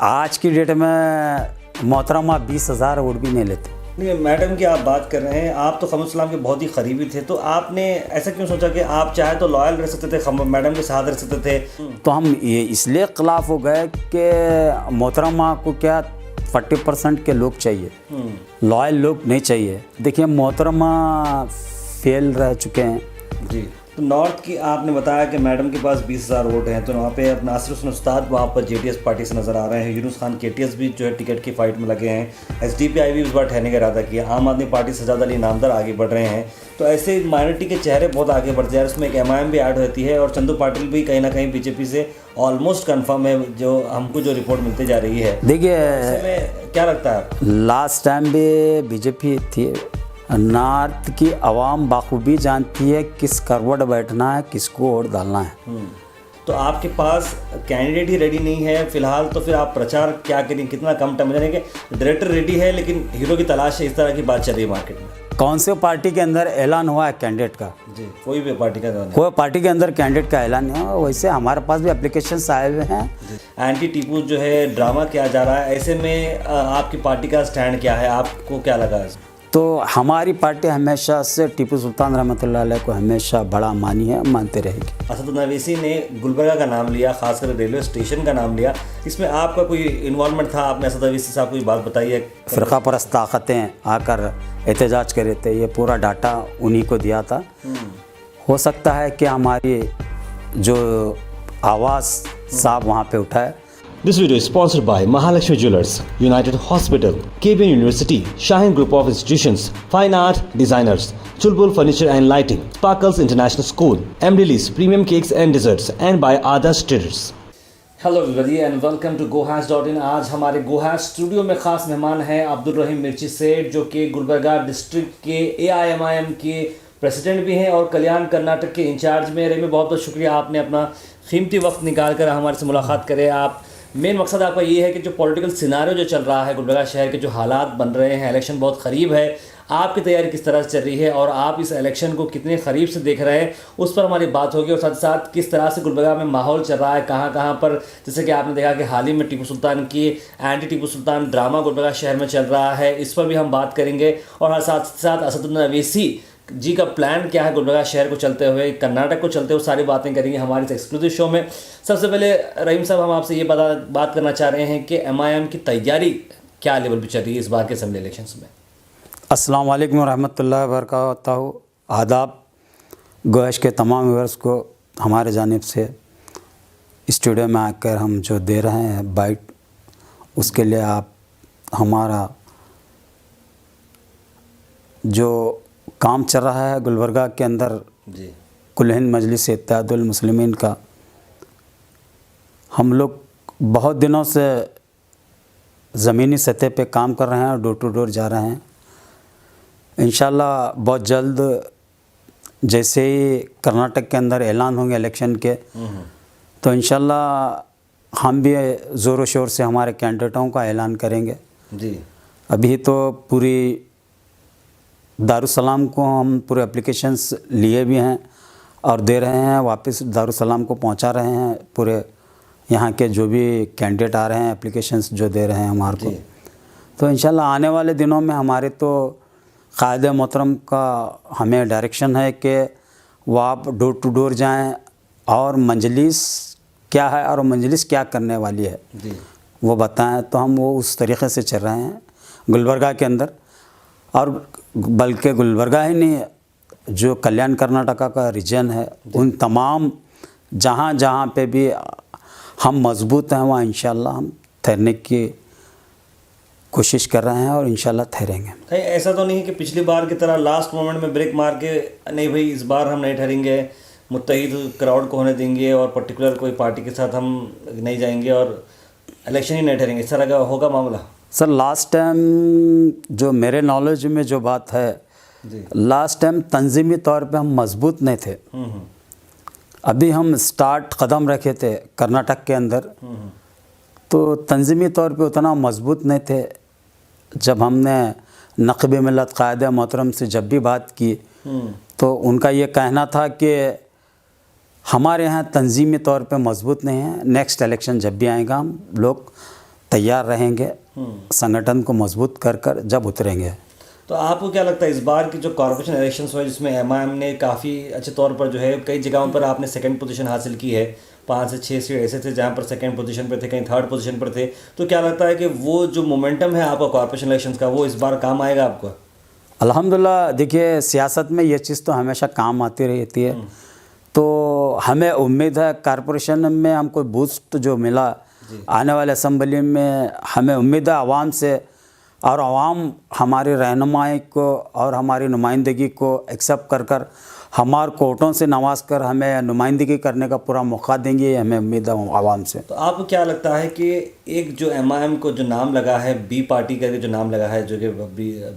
आज की डेट में मोहतरमा 20,000 वोट भी नहीं लेते। नहीं, मैडम की आप बात कर रहे हैं, आप तो क़मर सलाम के बहुत ही करीबी थे, तो आपने ऐसा क्यों सोचा कि आप चाहे तो लॉयल रह सकते थे, मैडम के साथ रह सकते थे? तो हम ये इसलिए खिलाफ हो गए कि मोहतरमा को क्या 40% के लोग चाहिए, लॉयल लोग नहीं चाहिए। देखिए मोहतरमा फेल रह चुके हैं जी। तो नॉर्थ की आपने बताया कि मैडम के पास 20,000 वोट हैं, तो वहाँ पे अब नासिर हुसैन उस्ताद वहाँ पर जेडीएस पार्टी से नज़र आ रहे हैं, यूनुस खान केटीएस भी जो है टिकट की फाइट में लगे हैं, एसडीपीआई भी इस बार ठहरने का इरादा किया, आम आदमी पार्टी सजाद अली नामदार आगे बढ़ रहे हैं। तो ऐसे माइनॉरिटी के चेहरे बहुत आगे बढ़ते हैं, उसमें एक एमआईएम भी ऐड होती है और चंदू पाटिल भी कहीं ना कहीं बीजेपी से ऑलमोस्ट कन्फर्म है, जो हमको जो रिपोर्ट मिलती जा रही है। देखिए क्या लगता है? लास्ट टाइम भी बीजेपी थी, नॉर्थ की आवाम बाखूबी जानती है किस करवट बैठना है, किसको वोट डालना है। तो आपके पास कैंडिडेट ही रेडी नहीं है फिलहाल, तो फिर आप प्रचार क्या करें? कितना कम टाइम में? कि डायरेक्टर रेडी है लेकिन हीरो की तलाश है, इस तरह की बात चल रही है मार्केट में। कौन से पार्टी के अंदर ऐलान हुआ है कैंडिडेट का? जी, कोई भी पार्टी का नहीं। कोई पार्टी के अंदर कैंडिडेट का ऐलान नहीं हुआ। वैसे हमारे पास भी एप्लीकेशन आए हुए हैं। एंटी टीपू जो है ड्रामा किया जा रहा है, ऐसे में आपकी पार्टी का स्टैंड क्या है, आपको क्या लगा है? तो हमारी पार्टी हमेशा से टीपू सुल्तान रहमतुल्लाह अलैह को हमेशा बड़ा मानी है, मानते रहेगी। असदुद्दीन अवैसी ने गुलबर्गा का नाम लिया, खासकर रेलवे स्टेशन का नाम लिया, इसमें आपका कोई इन्वॉल्वमेंट था? आपने असद अवैसी साहब कोई बात बताई है? फ़िरका परस्त ताकतें आकर एहतजाज करे थे, ये पूरा डाटा उन्हीं को दिया था। हो सकता है कि हमारी जो आवाज़ साहब वहाँ पे उठाए। This video is sponsored by Mahalakshmi Jewelers, United Hospital, KBN University, Shaheen Group of Institutions, Fine Art Designers, Chulbul Furniture and Lighting, Sparkles International School, Emily Premium Cakes and Desserts, and by Adarsh Traders. Hello everybody and welcome to gohas.in। आज हमारे गोहास studio में ख़ास मेहमान हैं अब्दुल रहीम मिर्ची सेठ, जो कि गुलबर्गा डिस्ट्रिक्ट के AIMIM के प्रेसिडेंट भी हैं और कल्याण कर्नाटक के इंचार्ज में। रहीम, बहुत बहुत शुक्रिया, आपने अपना कीमती वक्त निकाल कर हमारे से मुलाकात करें। आप मेन मकसद आपका ये है कि जो पॉलिटिकल सिनारियो जो चल रहा है गुलबर्गा शहर के, जो हालात बन रहे हैं, इलेक्शन बहुत करीब है, आपकी तैयारी किस तरह से चल रही है और आप इस इलेक्शन को कितने करीब से देख रहे हैं, उस पर हमारी बात होगी। और साथ साथ किस तरह से गुलबर्गा में माहौल चल रहा है, कहाँ कहाँ पर, जैसे कि आपने देखा कि हाल ही में टीपू सुल्तान की एंटी टीपू सुल्तान ड्रामा गुलबर्गा शहर में चल रहा है, इस पर भी हम बात करेंगे। और साथ साथ असदुद्दीन अवैसी जी का प्लान क्या है गुलबर्गा शहर को चलते हुए, कर्नाटक को चलते हुए, सारी बातें करेंगे हमारे इस एक्सक्लूसिव शो में। सबसे पहले रहीम साहब, हम आपसे ये बात करना चाह रहे हैं कि MIM की तैयारी क्या लेवल पर चल रही है इस बार के असेंबली इलेक्शंस में? अस्सलाम वालेकुम रहमतुल्लाहि व बरकातहू। आदाब गोश के तमाम व्यूअर्स को हमारे जानिब से स्टूडियो में आकर हम जो दे रहे हैं बाइट, उसके लिए आप हमारा जो काम चल रहा है गुलबर्गा के अंदर जी, कुल हिंद मजलिस इत्तेहादुल मुस्लिमीन का, हम लोग बहुत दिनों से ज़मीनी सतह पे काम कर रहे हैं और डोर टू डोर जा रहे हैं। इंशाल्लाह बहुत जल्द जैसे ही कर्नाटक के अंदर ऐलान होंगे इलेक्शन के, तो इंशाल्लाह हम भी ज़ोर शोर से हमारे कैंडिडेटों का ऐलान करेंगे। जी, अभी तो पूरी दारुसलाम को हम पूरे एप्लीकेशंस लिए भी हैं और दे रहे हैं, वापस दारुसलाम को पहुंचा रहे हैं। पूरे यहाँ के जो भी कैंडिडेट आ रहे हैं एप्लीकेशंस जो दे रहे हैं हमारे को, तो इंशाल्लाह आने वाले दिनों में हमारे तो क़ायदे मोहतरम का हमें डायरेक्शन है कि वो आप डोर टू डोर जाएं और मंजलिस क्या है और मंजलिस क्या करने वाली है जी, वो बताएं। तो हम वो उस तरीक़े से चल रहे हैं गुलबर्गा के अंदर, और बल्कि गुलबर्गा ही नहीं, जो कल्याण कर्नाटका का रीजन है, उन तमाम जहाँ जहाँ पे भी हम मजबूत हैं वहाँ इंशाल्लाह हम ठहरने की कोशिश कर रहे हैं और इंशाल्लाह ठहरेंगे। कहीं ऐसा तो नहीं है कि पिछली बार की तरह लास्ट मोमेंट में ब्रेक मार के नहीं भाई इस बार हम नहीं ठहरेंगे, मुत्तहिद क्राउड को होने देंगे और पर्टिकुलर कोई पार्टी के साथ हम नहीं जाएंगे और इलेक्शन ही नहीं ठहरेंगे, इस तरह का होगा मामला? सर लास्ट टाइम जो मेरे नॉलेज में जो बात है जी, लास्ट टाइम तंजीमी तौर पे हम मजबूत नहीं थे। अभी हम स्टार्ट कदम रखे थे कर्नाटक के अंदर, तो तंजीमी तौर पे उतना मजबूत नहीं थे। जब हमने नक़ब मिलत क़ायदे मोहतरम से जब भी बात की, तो उनका ये कहना था कि हमारे यहाँ तंजीमी तौर पे मजबूत नहीं है, नेक्स्ट इलेक्शन जब भी आएगा हम लोग तैयार रहेंगे, संगठन को मजबूत कर कर जब उतरेंगे। तो आपको क्या लगता है इस बार की जो कॉर्पोरेशन इलेक्शंस हुए जिसमें एमआईएम ने काफ़ी अच्छे तौर पर जो है कई जगहों पर आपने सेकंड पोजीशन हासिल की है, 5 से 6 सीट ऐसे थे जहां पर सेकंड पोजीशन पर थे, कहीं थर्ड पोजीशन पर थे, तो क्या लगता है कि वो जो मोमेंटम है आपका कॉर्पोरेशन इलेक्शंस का वो इस बार काम आएगा आपको? अल्हम्दुलिल्लाह, देखिए सियासत में ये चीज़ तो हमेशा काम आती रहती है, तो हमें उम्मीद है कॉर्पोरेशन में हमको बूस्ट जो मिला आने वाले असम्बली में, हमें उम्मीद है आवाम से, और आवाम हमारी रहनुमाई को और हमारी नुमाइंदगी को एक्सेप्ट कर कर हमारे कोर्टों से नवाज कर हमें नुमाइंदगी करने का पूरा मौका देंगे, हमें उम्मीद है आवाम से। तो आपको क्या लगता है कि एक जो एमआईएम को जो नाम लगा है, बी पार्टी करके जो नाम लगा है, जो कि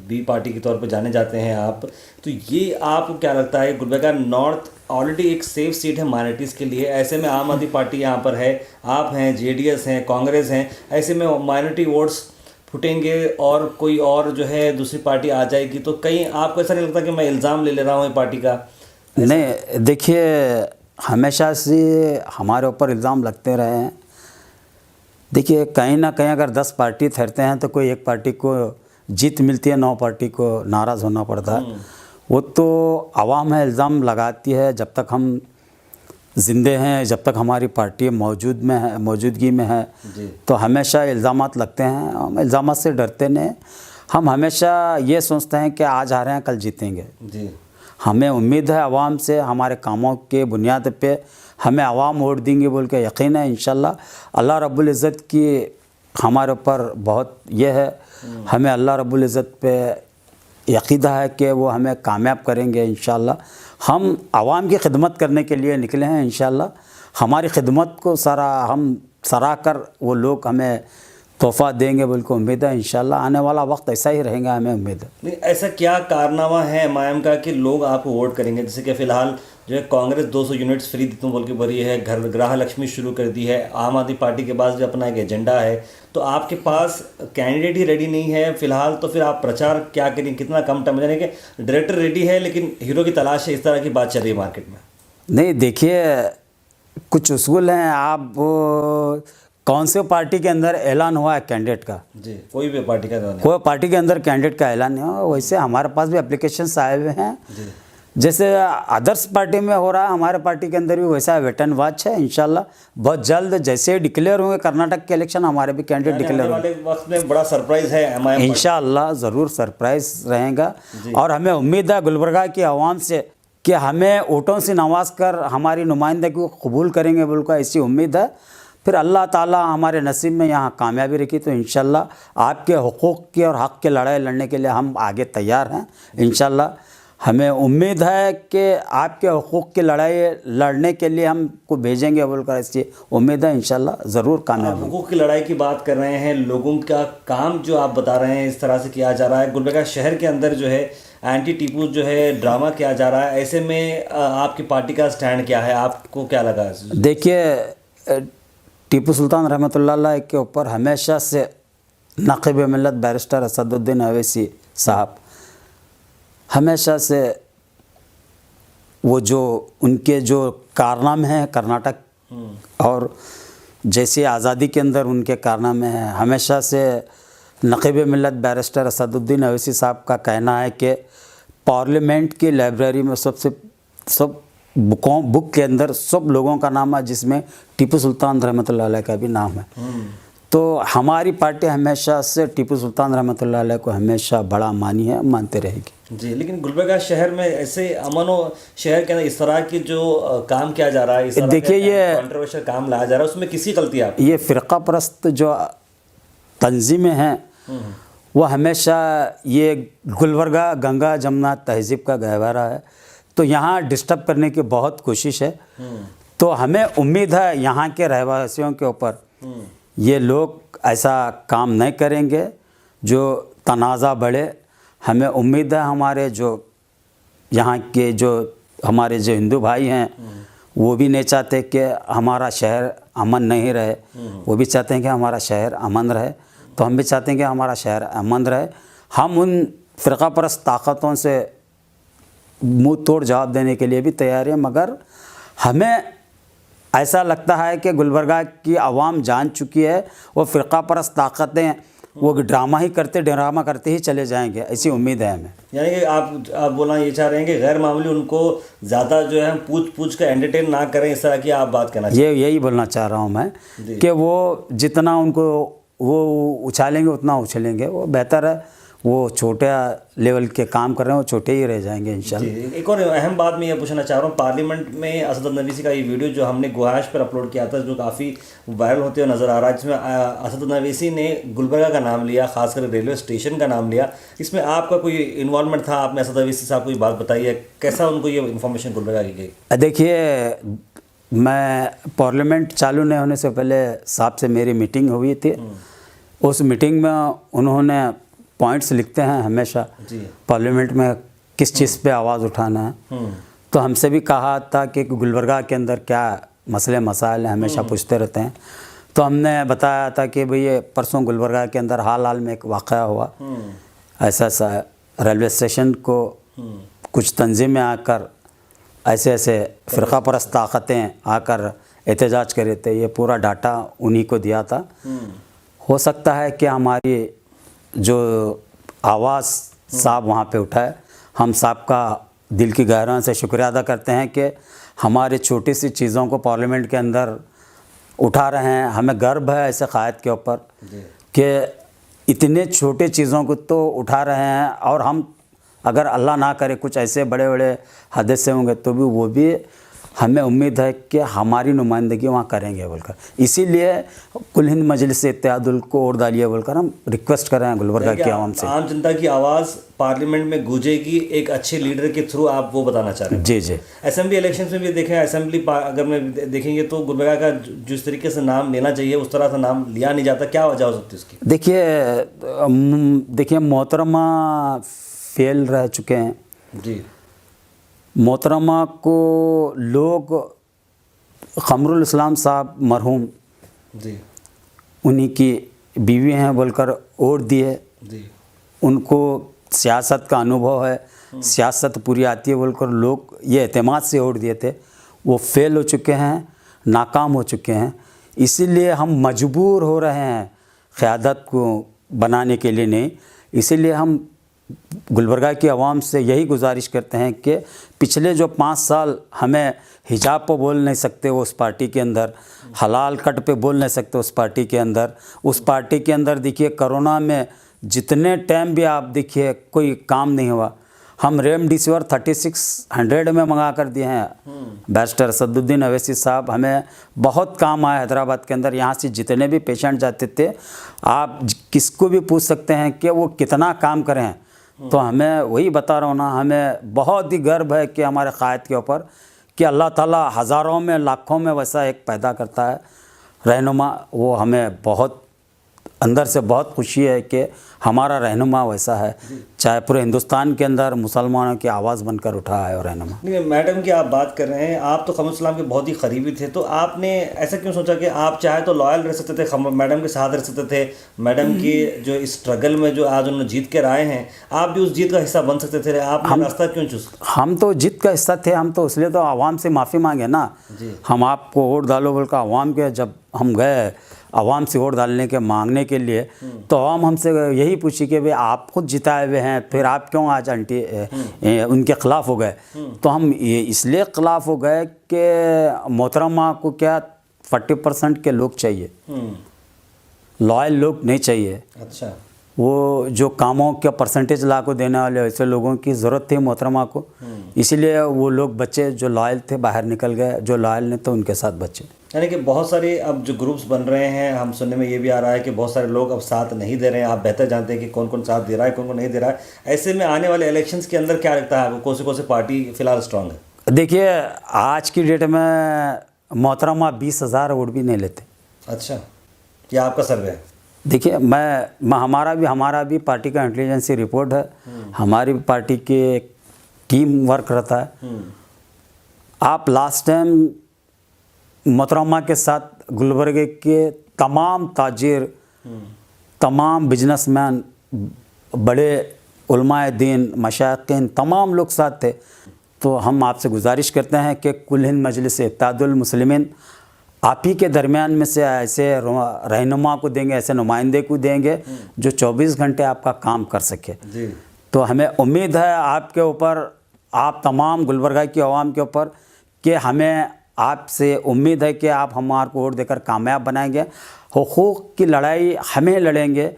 बी पार्टी के तौर पर जाने जाते हैं आप, तो ये आपको क्या लगता है गुलबर्गा नॉर्थ ऑलरेडी एक सेफ सीट है माइनॉरिटीज़ के लिए, ऐसे में आम आदमी पार्टी यहाँ पर है, आप हैं, जेडीएस हैं, कांग्रेस हैं, ऐसे में माइनॉरिटी वोट्स फुटेंगे और कोई और जो है दूसरी पार्टी आ जाएगी, तो कहीं आपको ऐसा नहीं लगता कि मैं इल्ज़ाम ले रहा हूँ ये पार्टी का? नहीं, देखिए हमेशा से हमारे ऊपर इल्ज़ाम लगते रहे हैं। देखिए कहीं ना कहीं अगर 10 पार्टी ठहरते हैं तो कोई एक पार्टी को जीत मिलती है, 9 पार्टी को नाराज़ होना पड़ता है। वो तो आवाम है इल्ज़ाम लगाती है, जब तक हम ज़िंदे हैं, जब तक हमारी पार्टी मौजूदगी में है तो हमेशा इल्ज़ामात लगते हैं। हम इल्ज़ामात से डरते नहीं, हम हमेशा ये सोचते हैं कि आज हारे हैं कल जीतेंगे जी। हमें उम्मीद है आवाम से, हमारे कामों के बुनियाद पे हमें आवाम वोट देंगे बोल के यकीन है। इंशाल्लाह अल्लाह रब्बुल इज़्ज़त की हमारे ऊपर बहुत ये है, हमें अल्लाह रब्बुल इज़्ज़त पे यकीदा है कि वो हमें कामयाब करेंगे इंशाल्लाह। हम आवाम की खिदमत करने के लिए निकले हैं, इंशाल्लाह हमारी खिदमत को हम सराह कर वो लोग हमें तोहफ़ा देंगे बोल के उम्मीद है। इंशाल्लाह आने वाला वक्त ऐसा ही रहेगा, हमें उम्मीद है। नहीं, ऐसा क्या कारनामा है एमआईएम का कि लोग आपको वोट करेंगे? जैसे कि फ़िलहाल जो है कांग्रेस 200 यूनिट्स फ्री देती हूँ बोल के भरी है, घर गृह लक्ष्मी शुरू कर दी है, आम आदमी पार्टी के पास भी अपना एक एजेंडा है, तो आपके पास कैंडिडेट ही रेडी नहीं है फ़िलहाल, तो फिर आप प्रचार क्या करेंगे? कितना कम टाइम, यानी कि डायरेक्टर रेडी है लेकिन हीरो की तलाश है, इस तरह की बात चल रही है मार्केट में? नहीं, देखिए कुछ उसूल हैं। आप कौन से पार्टी के अंदर ऐलान हुआ है कैंडिडेट का? जी, कोई भी पार्टी का ऐलान, कोई पार्टी के अंदर कैंडिडेट का ऐलान नहीं हुआ। वैसे हमारे पास भी एप्लीकेशंस आए हुए हैं, जैसे अदर्स पार्टी में हो रहा है, हमारे पार्टी के अंदर भी वैसा वेट एंड वॉच है। इंशाल्लाह बहुत जल्द जैसे ही डिक्लेयर होंगे कर्नाटक के इलेक्शन, हमारे भी कैंडिडेट डिक्लेयर होंगे। वक्त में बड़ा सरप्राइज है एमआईएम, इंशाल्लाह ज़रूर सरप्राइज रहेगा। और हमें उम्मीद है गुलबर्गा की आवाम से कि हमें वोटों से नवाज कर हमारी नुमाइंदगी को कबूल करेंगे बोलकर ऐसी उम्मीद है। फिर अल्लाह ताला हमारे नसीब में यहाँ कामयाबी रखी तो इंशाल्लाह आपके हुकूक़ की और हक़ की लड़ाई लड़ने के लिए हम आगे तैयार हैं। इंशाल्लाह हमें उम्मीद है कि आपके हुकूक़ की लड़ाई लड़ने के लिए हमको भेजेंगे बोलकर ऐसी उम्मीद है। इंशाल्लाह ज़रूर कामयाब। हुकूक़ की लड़ाई की बात कर रहे हैं, लोगों का काम जो आप बता रहे हैं इस तरह से किया जा रहा है, गुलबर्गा शहर के अंदर जो है एंटी टीपू जो है ड्रामा किया जा रहा है, ऐसे में आपकी पार्टी का स्टैंड क्या है? आपको क्या लगा? देखिए टीपू सुल्तान रहमतुल्लाह अलैह के ऊपर हमेशा से नाक़िब मिल्लत बैरिस्टर असदुद्दीन अवैसी साहब हमेशा से वो जो उनके जो कारनामे हैं कर्नाटक और जैसे आज़ादी के अंदर उनके कारनामे हैं, हमेशा से नाक़िब मिल्लत बैरिस्टर असदुद्दीन अवैसी साहब का कहना है कि पार्लियामेंट की लाइब्रेरी में सब बुक के अंदर सब लोगों का नाम है जिसमें टीपू सुल्तान रहमतुल्लाह अलैह का भी नाम है। तो हमारी पार्टी हमेशा से टीपू सुल्तान रहमतुल्लाह अलैह को हमेशा बड़ा मानी है, मानते रहेगी। जी, लेकिन गुलबर्गा शहर में ऐसे अमन व शहर के अंदर इस तरह की जो काम किया जा रहा है, देखिए ये कंट्रोवर्शियल काम लाया जा रहा है, उसमें किसी गलती है? ये फ़िरका परस्त जो तंजीमें हैं वो हमेशा ये गुलबर्गा गंगा जमुना तहज़ीब का गहवारा है, तो यहाँ डिस्टर्ब करने की बहुत कोशिश है। तो हमें उम्मीद है यहाँ के रहवासियों के ऊपर ये लोग ऐसा काम नहीं करेंगे जो तनाज़ा बढ़े। हमें उम्मीद है हमारे जो यहाँ के जो हमारे जो हिंदू भाई हैं वो भी नहीं चाहते कि हमारा शहर अमन नहीं रहे, वो भी चाहते हैं कि हमारा शहर अमन रहे, तो हम भी चाहते हैं कि हमारा शहर अमन रहे। हम उन फ़िरका परस्त ताकतों से मुँह तोड़ जवाब देने के लिए भी तैयार हैं, मगर हमें ऐसा लगता है कि गुलबर्गा की आवाम जान चुकी है, वो फ़िरका परस्त ताकतें वो ड्रामा करते ही चले जाएंगे, ऐसी उम्मीद है हमें। यानी कि आप बोलना ये चाह रहे हैं कि गैर मामूली उनको ज़्यादा जो है हम पूछ कर एंटरटेन ना करें, इस तरह की आप बात कहना चाहिए। यही बोलना चाह रहा हूँ मैं कि वो जितना उनको वो उछालेंगे उतना उछलेंगे, वो बेहतर है वो छोटे लेवल के काम कर रहे हैं, वो छोटे ही रह जाएंगे इंशाल्लाह। एक और अहम बात मैं ये पूछना चाह रहा हूँ, पार्लियामेंट में असद नवीसी का ये वीडियो जो हमने गुहाश पर अपलोड किया था, जो काफ़ी वायरल होते हुए नज़र आ रहा है, जिसमें असद नवीसी ने गुलबर्गा का नाम लिया, खासकर रेलवे स्टेशन का नाम लिया। इसमें आपका कोई इन्वॉल्वमेंट था? आपने असद नवीसी साहब को ये बात बताई है, कैसा उनको ये इन्फॉर्मेशन गुलबर्गा की गई? देखिए, मैं पार्लियामेंट चालू नहीं होने से पहले साहब से मेरी मीटिंग हुई थी। उस मीटिंग में उन्होंने पॉइंट्स लिखते हैं हमेशा पार्लियामेंट में किस चीज़ पे आवाज़ उठाना है, तो हमसे भी कहा था कि गुलबर्गा के अंदर क्या मसले मसाइल हैं, हमेशा पूछते रहते हैं। तो हमने बताया था कि भाई ये परसों गुलबर्गा के अंदर हाल में एक वाक़या हुआ, ऐसा रेलवे स्टेशन को कुछ तंजीमें आकर ऐसे फ़िरका परस्त ताकतें आकर एहतजाज कर रहे थे, ये पूरा डाटा उन्हीं को दिया था। हो सकता है कि हमारी जो आवाज़ साहब वहाँ पे उठाए, हम साहब का दिल की गहराई से शुक्रिया अदा करते हैं कि हमारी छोटी सी चीज़ों को पार्लियामेंट के अंदर उठा रहे हैं। हमें गर्व है ऐसे क़ायद के ऊपर कि इतने छोटे चीज़ों को तो उठा रहे हैं, और हम अगर अल्लाह ना करे कुछ ऐसे बड़े बड़े हादसे होंगे तो भी वो भी हमें उम्मीद है कि हमारी नुमाइंदगी वहाँ करेंगे बोलकर, इसीलिए कुल हिंद मजलिस इत्तेहादुल को वोट डालिए बोलकर हम रिक्वेस्ट कर रहे हैं गुलबर्गा की आवाम से। आम जनता की आवाज़ पार्लियामेंट में गूंजेगी एक अच्छे लीडर के थ्रू, आप वो बताना चाह रहे हैं? जी। असेंबली इलेक्शन में भी देखें, असेंबली अगर मैं देखेंगे तो गुलबर्गा का जिस तरीके से नाम लेना चाहिए उस तरह से नाम लिया नहीं जाता, क्या वजह हो सकती है उसकी? देखिए मोहतरमा फेल रह चुके हैं जी। मोहतरमा को लोग क़मरुल इस्लाम साहब मरहूम जी, उन्हीं की बीवी हैं बोलकर वोट दिए। जी। उनको सियासत का अनुभव है, सियासत पूरी आती है बोलकर लोग ये एतमाद से वोट दिए थे, वो फेल हो चुके हैं, नाकाम हो चुके हैं। इसीलिए हम मजबूर हो रहे हैं क़यादत को बनाने के लिए नहीं। इसीलिए हम गुलबर्गा की आवाम से यही गुजारिश करते हैं कि पिछले जो 5 साल हमें हिजाब पर बोल नहीं सकते वो उस पार्टी के अंदर, हलाल कट पे बोल नहीं सकते उस पार्टी के अंदर, उस पार्टी के अंदर देखिए कोरोना में जितने टाइम भी आप देखिए कोई काम नहीं हुआ। हम रेमडेसिविर 3600 में मंगा कर दिए हैं। बैरिस्टर असदुद्दीन अवैसी साहब हमें बहुत काम आए हैदराबाद के अंदर। यहाँ से जितने भी पेशेंट जाते थे, आप किसको भी पूछ सकते हैं कि वो कितना काम करें, तो हमें वही बता रहा हूँ ना, हमें बहुत ही गर्व है कि हमारे क़ायद के ऊपर कि अल्लाह ताला हज़ारों में लाखों में वैसा एक पैदा करता है रहनुमा। वो हमें बहुत अंदर से बहुत खुशी है कि हमारा रहनुमा वैसा है, चाहे पूरे हिंदुस्तान के अंदर मुसलमानों की आवाज़ बनकर उठा है और रहनुमा। नहीं, मैडम की आप बात कर रहे हैं, आप तो क़मरुल इस्लाम के बहुत ही करीबी थे, तो आपने ऐसा क्यों सोचा कि आप चाहे तो लॉयल रह सकते थे, मैडम के साथ रह सकते थे, मैडम की जो इस स्ट्रगल में जो आज उन्होंने जीत कर आए हैं, आप भी उस जीत का हिस्सा बन सकते थे, आपने रास्ता क्यों चूज़? हम तो जीत का हिस्सा थे, हम तो इसलिए तो आवाम से माफ़ी मांगे ना। हम आपको वोट डालो बोल कर आवाम के जब हम गए आवाम से वोट डालने के मांगने के लिए, तो आवाम हमसे यही पूछी कि भाई आप खुद जिताए हुए हैं, फिर आप क्यों आज उनके ख़िलाफ़ हो गए। तो हम ये इसलिए ख़िलाफ़ हो गए कि मोहतरमा को क्या 40% के लोग चाहिए, लॉयल लोग नहीं चाहिए। अच्छा। वो जो कामों का परसेंटेज ला को देने वाले ऐसे लोगों की ज़रूरत थी मोहतरमा को, इसीलिए वो लोग बच्चे जो लॉयल थे बाहर निकल गए, जो लॉयल नहीं तो उनके साथ बच्चे। यानी कि बहुत सारे अब जो ग्रुप्स बन रहे हैं, हम सुनने में ये भी आ रहा है कि बहुत सारे लोग अब साथ नहीं दे रहे हैं। आप बेहतर जानते हैं कि कौन कौन साथ दे रहा है, कौन कौन नहीं दे रहा है। ऐसे में आने वाले इलेक्शंस के अंदर क्या लगता है आपको, कौन से पार्टी फ़िलहाल स्ट्रॉन्ग है? देखिए आज की डेट में मोहतरमा 20,000 वोट भी नहीं लेते। अच्छा, क्या आपका सर्वे है? देखिए मैं हमारा भी पार्टी का इंटेलिजेंसी रिपोर्ट है, हमारी भी पार्टी की एक टीम वर्क रहता है। आप लास्ट टाइम मोहतरमा के साथ गुलबर्गे के तमाम ताजिर, तमाम बिजनेसमैन, बड़े उलमाए दीन, मशाइखीन, तमाम लोग साथ थे। तो हम आपसे गुजारिश करते हैं कि कुल हिंद मजलिस इत्तेहादुल मुस्लिमीन आप ही के दरमियान में से ऐसे रहनुमा को देंगे, ऐसे नुमाइंदे को देंगे जो 24 घंटे आपका काम कर सके। जी। तो हमें उम्मीद है आपके ऊपर, आप तमाम गुलबर्गा की आवाम के ऊपर, कि हमें आपसे उम्मीद है कि आप हमारे को वोट देकर कामयाब बनाएंगे। हुकूक की लड़ाई हमें लड़ेंगे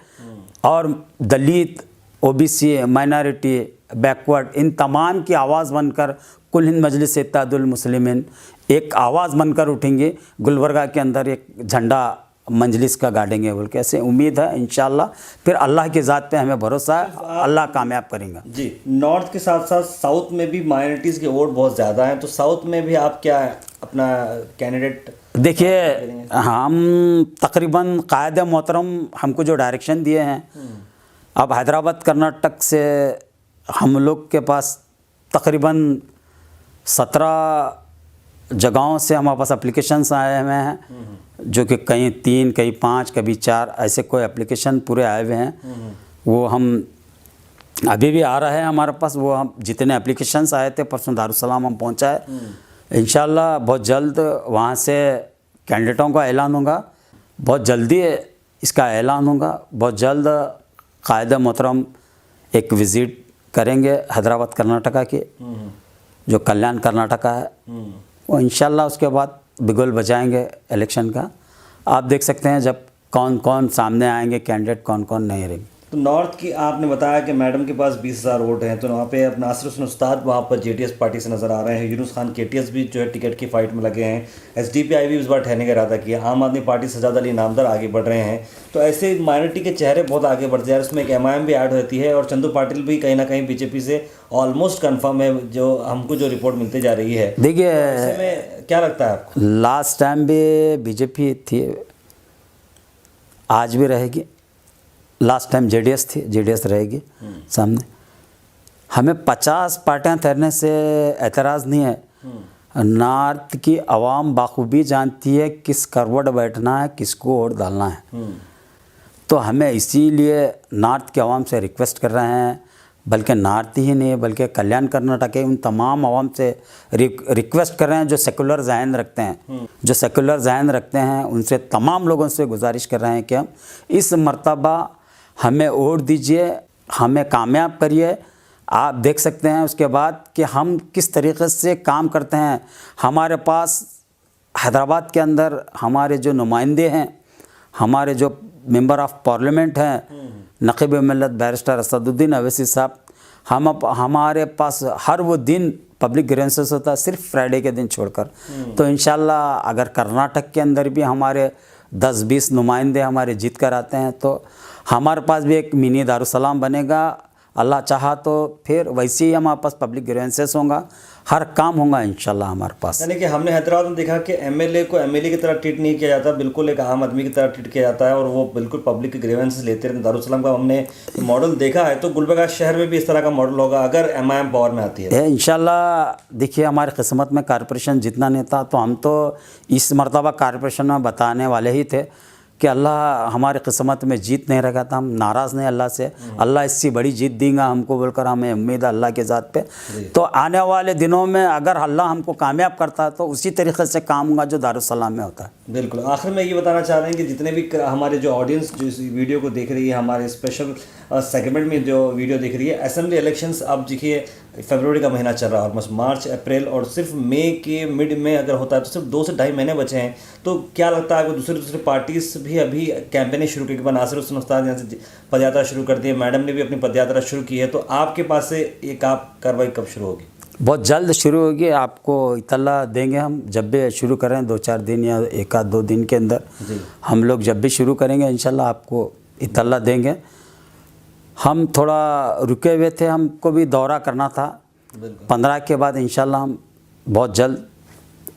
और दलित, ओबीसी, माइनॉरिटी, बैकवर्ड, इन तमाम की आवाज़ बनकर कुल हिंद मजलिस इत्तेहादुल मुस्लिमीन एक आवाज़ बनकर उठेंगे, गुलबर्गा के अंदर एक झंडा मंजलिस का गाड़ेंगे बोल के। ऐसे उम्मीद है इंशाल्लाह। फिर अल्लाह की ज़ात पे हमें भरोसा है, अल्लाह कामयाब करेंगा। जी। नॉर्थ के साथ साथ साउथ में भी माइनॉरिटीज़ के वोट बहुत ज़्यादा हैं, तो साउथ में भी आप क्या अपना कैंडिडेट? देखिए, हम तकरीबन कायदे मोहतरम हमको जो डायरेक्शन दिए हैं, अब हैदराबाद कर्नाटक से हम लोग के पास तकरीबन 17 जगहों से हमारे पास एप्लीकेशंस आए हुए हैं, जो कि कहीं 3, कहीं 5, कभी 4 ऐसे कोई एप्लीकेशन पूरे आए हुए हैं। वो हम अभी भी आ रहे हैं हमारे पास। वो हम जितने एप्लीकेशंस आए थे परसों दारुसलाम हम पहुंचाए। इंशाल्लाह बहुत जल्द वहाँ से कैंडिडेटों का ऐलान होगा, बहुत जल्दी इसका ऐलान होगा। बहुत जल्द कायदे मोहतरम एक विज़िट करेंगे हैदराबाद कर्नाटका की, जो कल्याण कर्नाटका है, वो इंशाल्लाह उसके बाद बिगुल बजाएंगे इलेक्शन का। आप देख सकते हैं जब कौन कौन सामने आएंगे कैंडिडेट, कौन कौन नहीं रहेंगे। तो नॉर्थ की आपने बताया कि मैडम के पास 20,000 वोट हैं, तो वहाँ पे अब नासिर हुसैन उस्ताद वहाँ पर जेटीएस पार्टी से नज़र आ रहे हैं। यूनुस खान केटीएस भी जो है टिकट की फाइट में लगे हैं। एसडीपीआई भी इस बार ठहरने का इरादा किया। आम आदमी पार्टी सजाद अली नामदार आगे बढ़ रहे हैं। तो ऐसे माइनॉरिटी के चेहरे बहुत आगे बढ़ जाए, उसमें एक एमआईएम भी ऐड होती है और चंदू पाटिल भी कहीं ना कहीं बीजेपी से ऑलमोस्ट कन्फर्म है, जो हमको जो रिपोर्ट मिलती जा रही है। देखिए, इसमें क्या लगता है आपको? लास्ट टाइम भी बीजेपी थी, आज भी रहेगी। लास्ट टाइम जेडीएस थी, जेडीएस रहेगी सामने। हमें 50 पार्टियां ठहरने से एतराज़ नहीं है। नॉर्थ की आवाम बाखूबी जानती है किस करवट बैठना है, किसको वोट डालना है। तो हमें इसीलिए नॉर्थ की आवाम से रिक्वेस्ट कर रहे हैं, बल्कि नॉर्थ ही नहीं बल्कि कल्याण कर्नाटक के उन तमाम आवाम से रिक्वेस्ट कर रहे हैं जो सेकुलर ज़हन रखते हैं, जो सेकुलर ज़हन रखते हैं, उनसे तमाम लोगों से गुजारिश कर रहे हैं कि हम इस मर्तबा हमें वोट दीजिए, हमें कामयाब करिए। आप देख सकते हैं उसके बाद कि हम किस तरीक़े से काम करते हैं। हमारे पास हैदराबाद के अंदर हमारे जो नुमाइंदे हैं, हमारे जो मेंबर ऑफ पार्लियामेंट हैं, नक़ीब मिल्लत बैरिस्टर असदुद्दीन अवैसी साहब, हमारे पास हर वो दिन पब्लिक ग्रीवेंसेस होता है, सिर्फ फ्राइडे के दिन छोड़कर। तो इंशाल्लाह अगर कर्नाटक के अंदर भी हमारे 10-20 नुमाइंदे हमारे जीत कर आते हैं, तो हमारे पास भी एक मिनी दारुसलाम बनेगा। अल्लाह चाहा तो फिर वैसे ही हमारे पास पब्लिक ग्रीवेंसेस होगा, हर काम होगा इंशाल्लाह हमारे पास। यानी कि हमने हैदराबाद में देखा कि एमएलए को एमएलए की तरह ट्रीट नहीं किया जाता, बिल्कुल एक आम आदमी की तरह ट्रीट किया जाता है और वो बिल्कुल पब्लिक के ग्रीवेंसेस लेते रहते हैं। दारुसलाम का हमने मॉडल देखा है, तो गुलबर्गा शहर में भी इस तरह का मॉडल होगा अगर एमआईएम पावर में आती है। इंशाल्लाह देखिए, हमारी किस्मत में कारपोरेशन जितना नहीं था, तो हम तो इस मरतबा कारपोरेशन में बताने वाले ही थे कि अल्लाह हमारी किस्मत में जीत नहीं रखा था। हम नाराज़ नहीं अल्लाह से, अल्लाह इससे बड़ी जीत देगा हमको बोलकर हमें उम्मीद है अल्लाह के ज़ात पे। तो आने वाले दिनों में अगर अल्लाह हमको कामयाब करता है तो उसी तरीक़े से काम होगा जो दारुसलाम में होता है। बिल्कुल। आखिर में ये बताना चाह रहे हैं कि जितने भी हमारे जो ऑडियंस जो इस वीडियो को देख रही है, हमारे स्पेशल सेगमेंट में जो वीडियो देख रही है, असेंबली इलेक्शंस अब देखिए फरवरी का महीना चल रहा है, ऑलमोस्ट मार्च अप्रैल और सिर्फ मई के मिड में अगर होता है तो सिर्फ 2 से ढाई महीने बचे हैं। तो क्या लगता है आपको दूसरी पार्टीज भी अभी कैंपेनिंग शुरू की? नासिर हुसैन उस्ताद यहाँ से पदयात्रा शुरू कर दी है, मैडम ने भी अपनी पदयात्रा शुरू की है, तो आपके पास से एक आप कार्रवाई कब शुरू होगी? बहुत जल्द शुरू होगी, आपको इतला देंगे हम जब भी शुरू करें, 2-4 दिन या 1-2 दिन के अंदर हम लोग जब भी शुरू करेंगे इंशाल्लाह आपको इतला देंगे। हम थोड़ा रुके हुए थे, हमको भी दौरा करना था 15 के बाद। इंशाल्लाह हम बहुत जल्द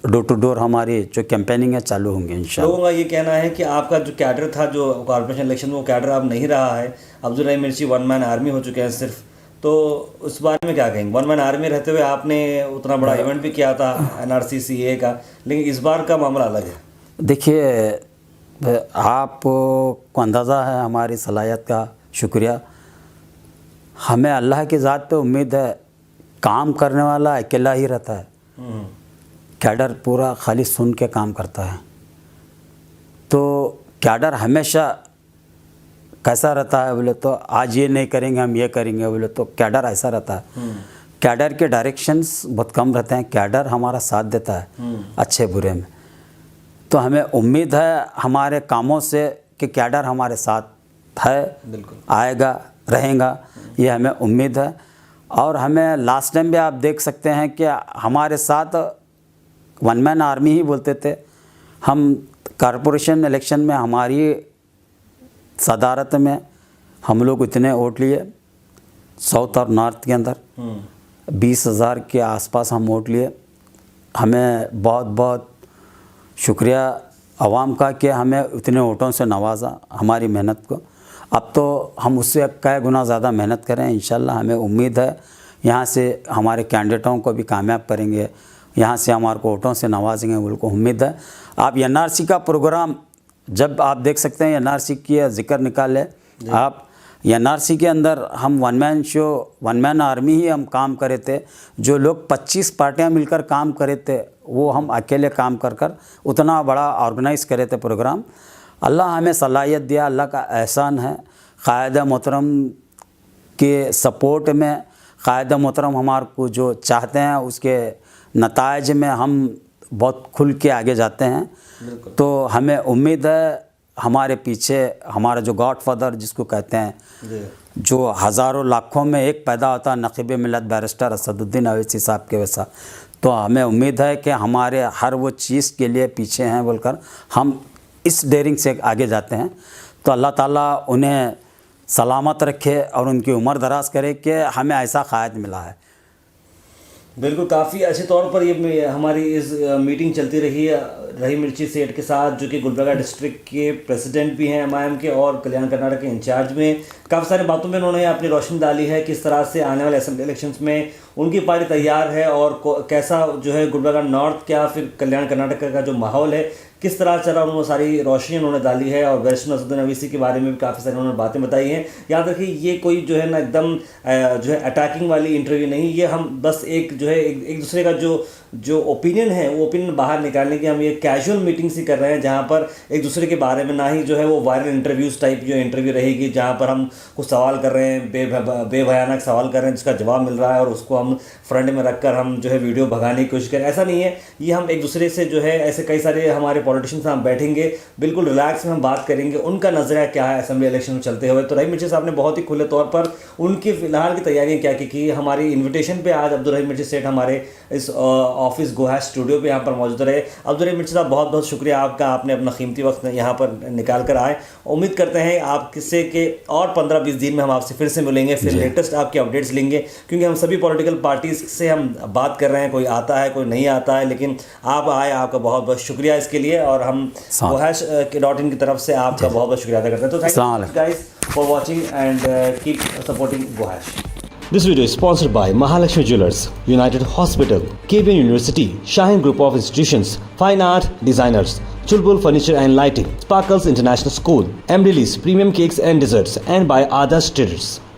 डोर टू डोर हमारी जो कैंपेनिंग है चालू होंगे इंशाल्लाह। लोगों का ये कहना है कि आपका जो कैडर था जो कॉर्पोरेशन इलेक्शन में, वो कैडर अब नहीं रहा है। अब्दुल रहीम मिर्ची 1 मैन आर्मी हो चुके हैं सिर्फ, तो उस बारे में क्या कहेंगे? 1 मैन आर्मी रहते हुए आपने उतना बड़ा इवेंट भी किया था NRC CA का, लेकिन इस बार का मामला अलग है। देखिए, आपको अंदाज़ा है हमारी सलाहियत का, शुक्रिया। हमें अल्लाह की ज़ात पे उम्मीद है, काम करने वाला अकेला ही रहता है, कैडर पूरा खाली सुन के काम करता है। तो कैडर हमेशा कैसा रहता है बोले तो आज ये नहीं करेंगे हम ये करेंगे बोले तो कैडर ऐसा रहता है। कैडर के डायरेक्शंस बहुत कम रहते हैं, कैडर हमारा साथ देता है अच्छे बुरे में। तो हमें उम्मीद है हमारे कामों से कि कैडर हमारे साथ है, बिल्कुल आएगा रहेगा, ये हमें उम्मीद है। और हमें लास्ट टाइम भी आप देख सकते हैं कि हमारे साथ वन मैन आर्मी ही बोलते थे। हम कॉरपोरेशन इलेक्शन में हमारी सदारत में हम लोग इतने वोट लिए, साउथ और नॉर्थ के अंदर 20,000 के आसपास हम वोट लिए। हमें बहुत बहुत शुक्रिया आवाम का कि हमें इतने वोटों से नवाजा हमारी मेहनत को। अब तो हम उससे कई गुना ज़्यादा मेहनत करें इंशाल्लाह। हमें उम्मीद है यहाँ से हमारे कैंडिडेटों को भी कामयाब करेंगे, यहाँ से हमारे को वोटों से नवाजेंगे, उनको उम्मीद है। आप एनआरसी का प्रोग्राम जब आप देख सकते हैं, एनआरसी की जिक्र निकाले आप, एनआरसी के अंदर हम one man show, one man army ही हम काम करे थे। जो लोग 25 पार्टियां मिलकर काम करे थे वो हम अकेले काम कर उतना बड़ा ऑर्गेनाइज़ करे थे प्रोग्राम। अल्लाह हमें सलाहियत दिया, अल्लाह का एहसान है। क़ायद मोहतरम के सपोर्ट में, क़ायद मोहतरम हमारे को जो चाहते हैं उसके नताइज में हम बहुत खुल के आगे जाते हैं। तो हमें उम्मीद है हमारे पीछे हमारा जो गॉड फादर जिसको कहते हैं, जो हज़ारों लाखों में एक पैदा होता है, नक़ीब मिल्लत बैरिस्टर असदुद्दीन अवैसी साहब के वैसा। तो हमें उम्मीद है कि हमारे हर वो चीज़ के लिए पीछे हैं बोलकर हम इस डेयरिंग से आगे जाते हैं। तो अल्लाह ताला उन्हें सलामत रखे और उनकी उम्र दराज करे कि हमें ऐसा क़ायद मिला है। बिल्कुल, काफ़ी अच्छे तौर पर ये हमारी इस मीटिंग चलती रही रहीम मिर्ची सेठ के साथ, जो कि गुलबर्गा डिस्ट्रिक्ट के प्रेसिडेंट भी हैं एमआईएम के और कल्याण कर्नाटक के इंचार्ज में। काफ़ी सारी बातों में उन्होंने अपनी रोशनी डाली है, किस तरह से आने वाले असेंबली इलेक्शंस में उनकी पार्टी तैयार है और कैसा जो है गुलबर्गा नॉर्थ क्या फिर कल्याण कर्नाटक का जो माहौल है किस तरह चला, उन्होंने सारी रोशनी उन्होंने डाली है। और बैरिस्टर असदुद्दीन अवैसी के बारे में भी काफ़ी सारी उन्होंने बातें बताई हैं। याद रखिए ये कोई जो है ना एकदम जो है अटैकिंग वाली इंटरव्यू नहीं, ये हम बस एक जो है एक दूसरे का जो ओपिनियन है वो ओपिनियन बाहर निकालने की हम ये कैजुअल मीटिंग्स ही कर रहे हैं, जहाँ पर एक दूसरे के बारे में ना ही जो है वो वायरल इंटरव्यूज़ टाइप जो इंटरव्यू रहेगी, जहाँ पर हम कुछ सवाल कर रहे हैं, बेभयानक सवाल कर रहे हैं जिसका जवाब मिल रहा है और उसको हम फ्रंट में रखकर हम जो है वीडियो भगाने की कोशिश करें, ऐसा नहीं है। ये हम एक दूसरे से जो है ऐसे कई सारे हमारे पॉलिटिशियंस हम बैठेंगे, बिल्कुल रिलैक्स में हम बात करेंगे, उनका नजरिया क्या है असेंबली इलेक्शन में चलते हुए। तो रहीम मिर्ची साहब ने बहुत ही खुले तौर पर उनकी फिलहाल की तैयारियां क्या की हमारी इन्विटेशन पे आज अब्दुल रहीम मिर्ची सेठ हमारे इस ऑफिस गोहा स्टूडियो पे यहाँ पर मौजूद रहे। अब्दुल रहीम मिर्ची साहब बहुत बहुत शुक्रिया आपका, आपने अपना कीमती वक्त यहाँ पर निकाल कर आए। उम्मीद करते हैं आप किससे के और 15-20 दिन में हम आपसे फिर से मिलेंगे, फिर लेटेस्ट आपके अपडेट्स लेंगे, क्योंकि हम सभी पॉलिटिकल पार्टीज से हम बात कर रहे हैं, कोई आता है कोई नहीं आता है, लेकिन आप आए, आपका बहुत बहुत शुक्रिया इसके लिए। और हम gohash.in की तरफ से आपका बहुत बहुत शुक्रिया अदा करते हैं। तो thank you guys for watching and keep supporting गोहाश। This video is sponsored by Mahalakshmi Jewelers, United Hospital, KBN University, Shaheen Group of Institutions, Fine Art Designers, Chulbul Furniture and Lighting, Sparkles International School, Emrilis Premium Cakes and Desserts, and by Adarsh Traders.